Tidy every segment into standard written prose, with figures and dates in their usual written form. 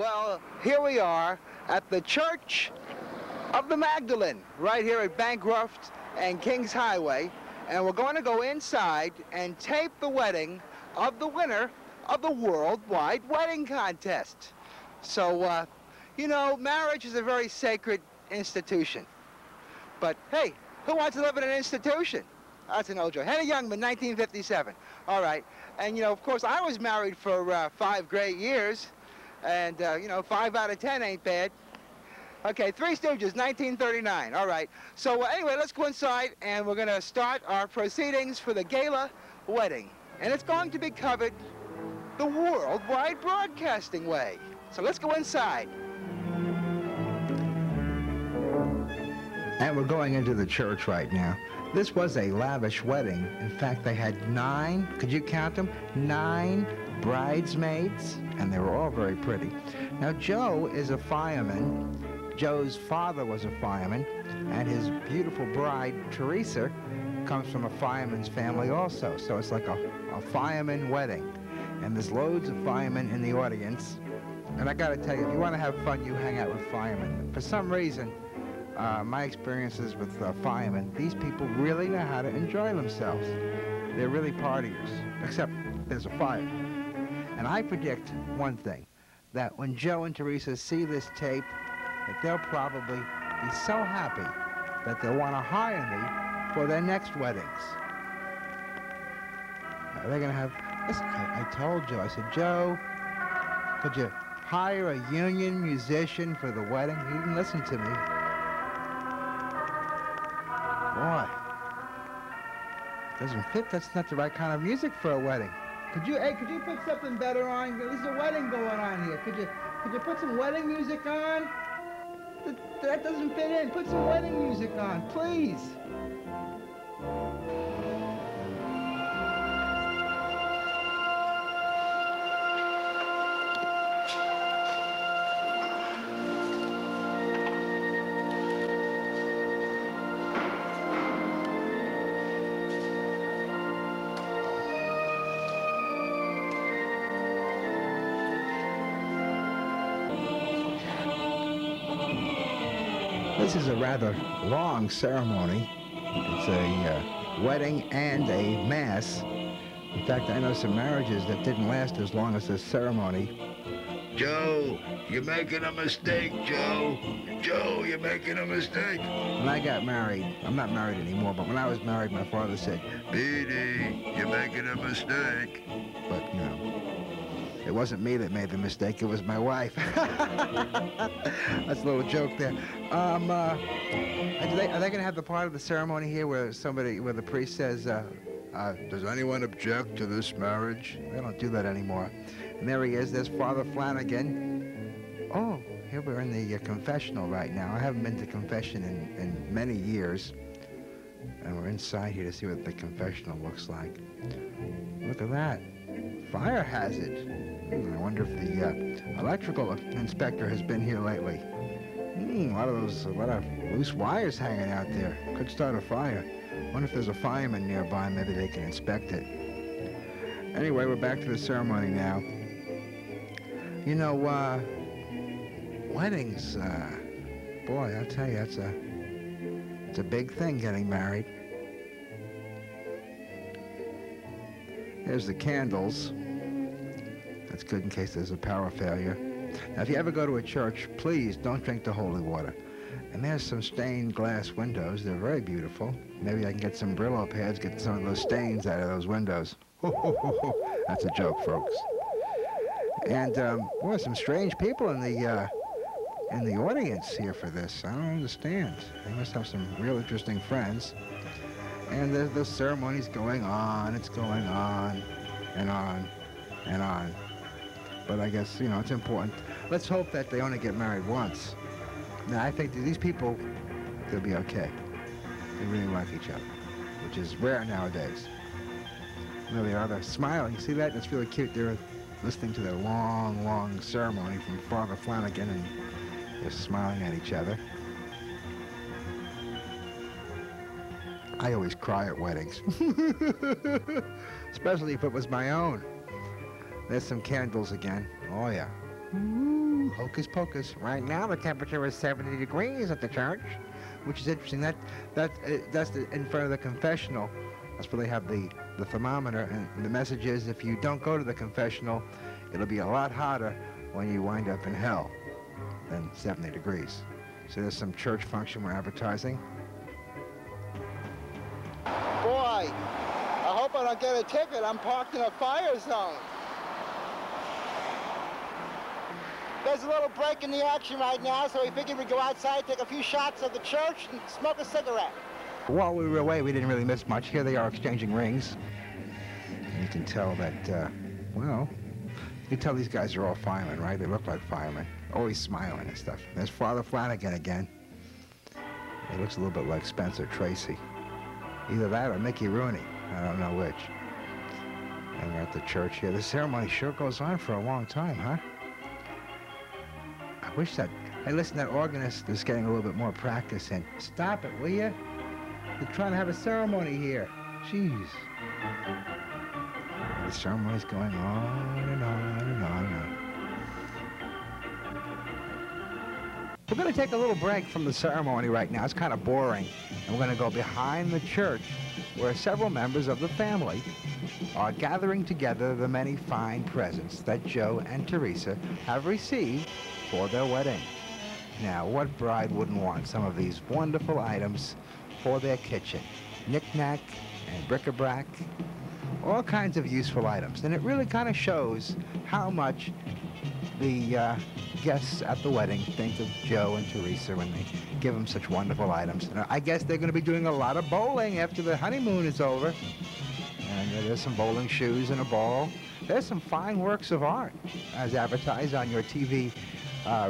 Well, here we are at the Church of the Magdalene, right here at Bancroft and Kings Highway, and we're going to go inside and tape the wedding of the winner of the Worldwide Wedding Contest. So, you know, marriage is a very sacred institution. But, hey, who wants to live in an institution? That's an old joke. Henny Youngman, 1957. All right. And, you know, of course, I was married for 5 great years. And, you know, 5 out of 10 ain't bad. Okay, Three Stooges, 1939. All right. So, anyway, let's go inside, and we're going to start our proceedings for the gala wedding. And it's going to be covered the worldwide broadcasting way. So let's go inside. And we're going into the church right now. This was a lavish wedding. In fact, they had 9, could you count them? 9 bridesmaids, and they were all very pretty. Now, Joe is a fireman. Joe's father was a fireman, and his beautiful bride, Teresa, comes from a fireman's family also. So it's like a fireman wedding. And there's loads of firemen in the audience. And I gotta tell you, if you wanna have fun, you hang out with firemen. For some reason, my experiences with firemen, these people really know how to enjoy themselves. They're really partiers, except there's a fire. And I predict one thing, that when Joe and Teresa see this tape, that they'll probably be so happy that they'll want to hire me for their next weddings. They're gonna have, listen, I told Joe, I said, Joe, could you hire a union musician for the wedding? He didn't listen to me. Boy, doesn't fit. That's not the right kind of music for a wedding. Could you put something better on? There's a wedding going on here. Could you put some wedding music on? That doesn't fit in. Put some wedding music on, please. This is a rather long ceremony. It's a wedding and a mass. In fact, I know some marriages that didn't last as long as this ceremony. Joe, you're making a mistake, Joe. Joe, you're making a mistake. When I got married, I'm not married anymore, but when I was married, my father said, Petey, you're making a mistake. But, you know, it wasn't me that made the mistake, it was my wife. That's a little joke there. Are they going to have the part of the ceremony here where the priest says, does anyone object to this marriage? They don't do that anymore. And there he is, there's Father Flanagan. Oh, here we're in the confessional right now. I haven't been to confession in many years. And we're inside here to see what the confessional looks like. Look at that. Fire hazard. I wonder if the electrical inspector has been here lately. A lot of loose wires hanging out there. Could start a fire. Wonder if there's a fireman nearby. Maybe they can inspect it. Anyway, we're back to the ceremony now. You know, weddings. Boy, I'll tell you, it's a big thing getting married. There's the candles. That's good in case there's a power failure. Now, if you ever go to a church, please don't drink the holy water. And there's some stained glass windows. They're very beautiful. Maybe I can get some Brillo pads, get some of those stains out of those windows. That's a joke, folks. And, boy, some strange people in the audience here for this. I don't understand. They must have some real interesting friends. And the ceremony's going on. It's going on and on and on. But I guess, you know, it's important. Let's hope that they only get married once. Now, I think that these people, they'll be okay. They really like each other, which is rare nowadays. There they are, they're smiling. You see that? That's really cute. They're listening to their long, long ceremony from Father Flanagan, and they're smiling at each other. I always cry at weddings, especially if it was my own. There's some candles again. Oh, yeah. Ooh. Hocus pocus. Right now the temperature is 70 degrees at the church, which is interesting. That's in front of the confessional. That's where they have the thermometer, and the message is if you don't go to the confessional, it'll be a lot hotter when you wind up in hell than 70 degrees. So there's some church function we're advertising. Boy, I hope I don't get a ticket. I'm parked in a fire zone. There's a little break in the action right now, so we figured we'd go outside, take a few shots of the church, and smoke a cigarette. While we were away, we didn't really miss much. Here they are exchanging rings. And you can tell that, well, you can tell these guys are all firemen, right? They look like firemen, always smiling and stuff. There's Father Flanagan again. He looks a little bit like Spencer Tracy. Either that or Mickey Rooney. I don't know which. And we're at the church here. The ceremony sure goes on for a long time, huh? I wish that... Hey, listen, that organist is getting a little bit more practice in. Stop it, will you? They're trying to have a ceremony here. Jeez. The ceremony's going on and on and on and on. We're going to take a little break from the ceremony right now. It's kind of boring. And we're going to go behind the church where several members of the family are gathering together the many fine presents that Joe and Teresa have received for their wedding. Now, what bride wouldn't want some of these wonderful items for their kitchen? Knick-knack and bric-a-brac, all kinds of useful items. And it really kind of shows how much the guests at the wedding think of Joe and Teresa when they give them such wonderful items. And I guess they're going to be doing a lot of bowling after the honeymoon is over. And there's some bowling shoes and a ball. There's some fine works of art as advertised on your TV,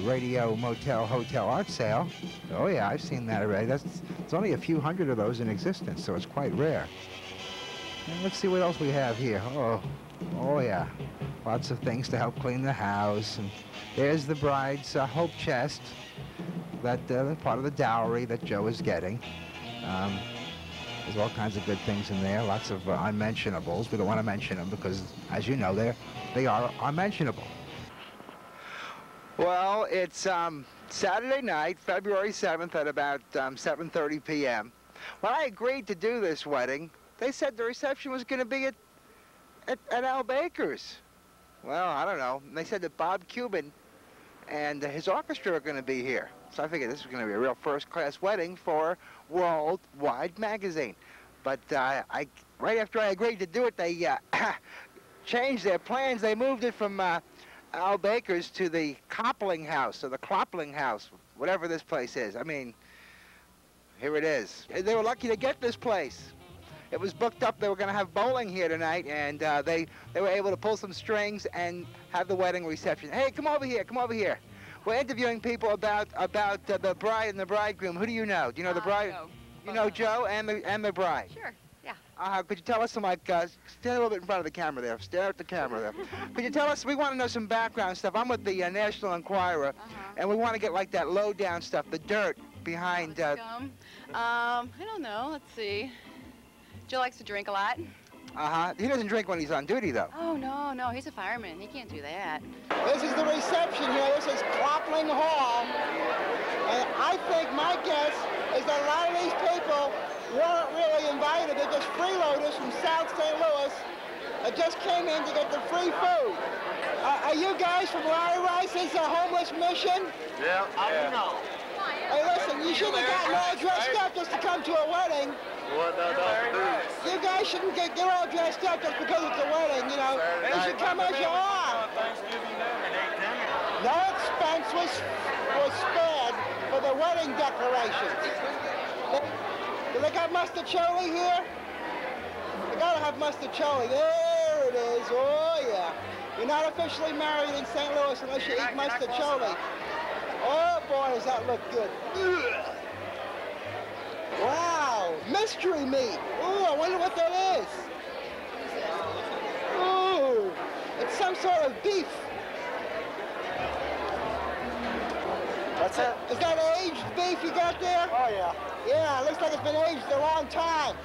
radio, motel, hotel art sale. Oh yeah, I've seen that already. There's only a few hundred of those in existence, so it's quite rare. And let's see what else we have here. Oh yeah, lots of things to help clean the house. And there's the bride's hope chest, that part of the dowry that Joe is getting. There's all kinds of good things in there, lots of unmentionables. We don't want to mention them because, as you know, they are unmentionable. Well, it's Saturday night, February 7th at about 7:30 p.m. When I agreed to do this wedding, they said the reception was going to be at Al Baker's. Well, I don't know. They said that Bob Cuban and his orchestra are going to be here. So I figured this was going to be a real first-class wedding for Worldwide Magazine. But right after I agreed to do it, they changed their plans. They moved it from Al Baker's to the Kopling House, or the Kopling House, whatever this place is. I mean, here it is. They were lucky to get this place. It was booked up. They were going to have bowling here tonight, and they were able to pull some strings and have the wedding reception. Hey, come over here. Come over here. We're interviewing people about the bride and the bridegroom. Who do you know? Do you know the bride? No. You know Joe and the bride? Sure, yeah. Could you tell us some, like, stand a little bit in front of the camera there. Stare at the camera there. Could you tell us, we want to know some background stuff. I'm with the National Enquirer, and we want to get, like, that low-down stuff, the dirt behind... I don't know. Let's see. Joe likes to drink a lot. He doesn't drink when he's on duty, though. Oh, no, he's a fireman. He can't do that. This is the reception here. This is Kopling Hall. And I think my guess is that a lot of these people weren't really invited. They're just freeloaders from South St. Louis that just came in to get the free food. Are you guys from Larry Rice's homeless mission? Yeah. No. Hey, listen, you shouldn't have gotten all dressed up just to come to a wedding. What You guys shouldn't get all dressed up just because it's a wedding, you know. You should come as you are. No expense was spared for the wedding decorations. Do they got mustacholi here? They gotta have mustacholi. There it is. Oh, yeah. You're not officially married in St. Louis unless you eat mustacholi. Oh, boy, does that look good. Ugh. Wow, mystery meat. Ooh, I wonder what that is. Ooh, it's some sort of beef. What's that? Is that aged beef you got there? Oh, yeah. Yeah, it looks like it's been aged a long time.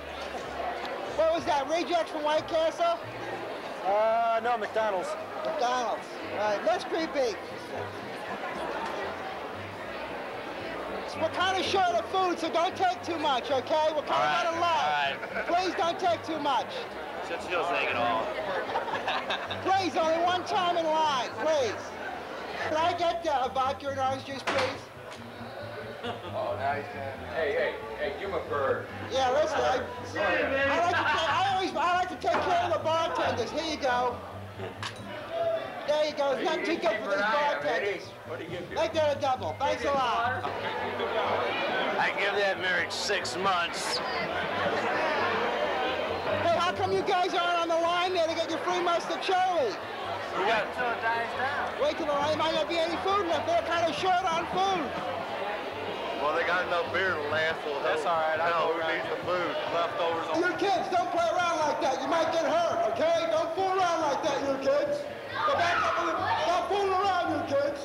What was that, rejects from White Castle? No, McDonald's. McDonald's. All right, mystery beef. folks, we're kind of short of food, so don't take too much, okay? We're kind of running low. Please don't take too much. Since you'll take it all. Please, only one time in line, please. Can I get a vodka and orange juice, please? Oh, nice. Hey, give him a bird. Yeah, listen, I like to take care of the bartenders. Here you go. There you go. It's not too good for these bartenders. What do you give you? Make that a double. Thanks a lot. I give that marriage 6 months. Hey, how come you guys aren't on the line there to get your free mustard chili? We got until it dies down. Wait till the line. Might not be any food left. They're kind of short on food. Well, they got enough beer to last. So That's all right. I know who needs the food? Leftovers on. You kids, don't play around like that. You might get hurt, okay? Don't fool around like that, you kids. Go back up and stop fooling around, you kids.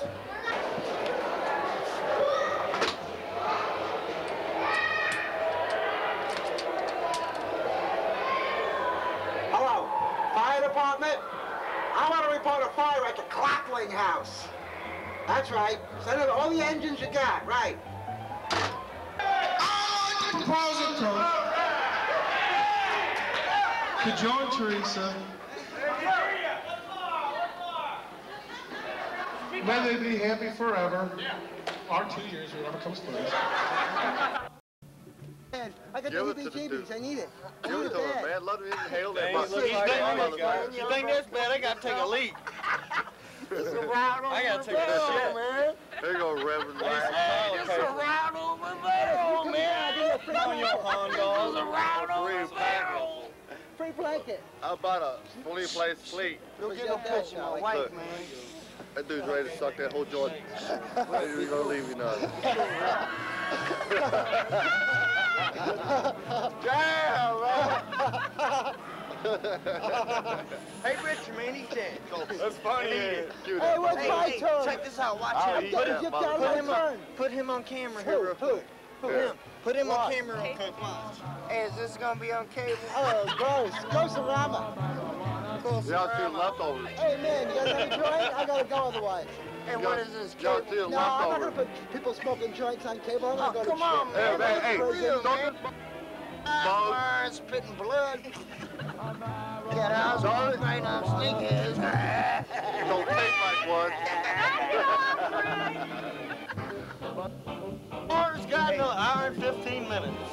Hello, fire department? I want to report a fire at the Kopling house. That's right. Send in all the engines you got, right? Proposal to join Teresa. May they be happy forever. Or 2 years, whatever comes first. Man, I got Give the it to the heebie-jeebies. dude. I need it. I Give need it it to him, bad. man. Let him inhale that You motherfucker. think this bad? I gotta take a leak. I gotta take a shit. There you go, Reverend. It's around over there, man. On your condos. Around over there. Free blanket. How about a 20-place fleet? You'll get a picture of my wife, man. That dude's ready to suck that whole joint. He's gonna leave you nothing. Damn, man. Hey, Richard, man, he's dead. That's funny. Hey, what's my turn? Check this out. Watch Oh, him. he Put got him that down my turn. Put him on camera here real quick. Who? Put him What? on camera real quick. Hey, is this gonna be on cable? Oh, gross. Gross-a-rama. Y'all two leftovers. Hey, man, you guys have a joint? I gotta go otherwise. Hey, what is this? Y'all Cable? two No, I'm not gonna leftovers. put people smoking joints on cable. I'm gonna go to Come on, church. Hey, man. hey, Real, man. Bones. Fire, spitting blood. Get out, Sorry. right now, sneakers. Don't taste like one. Order's got another hour and 15 minutes.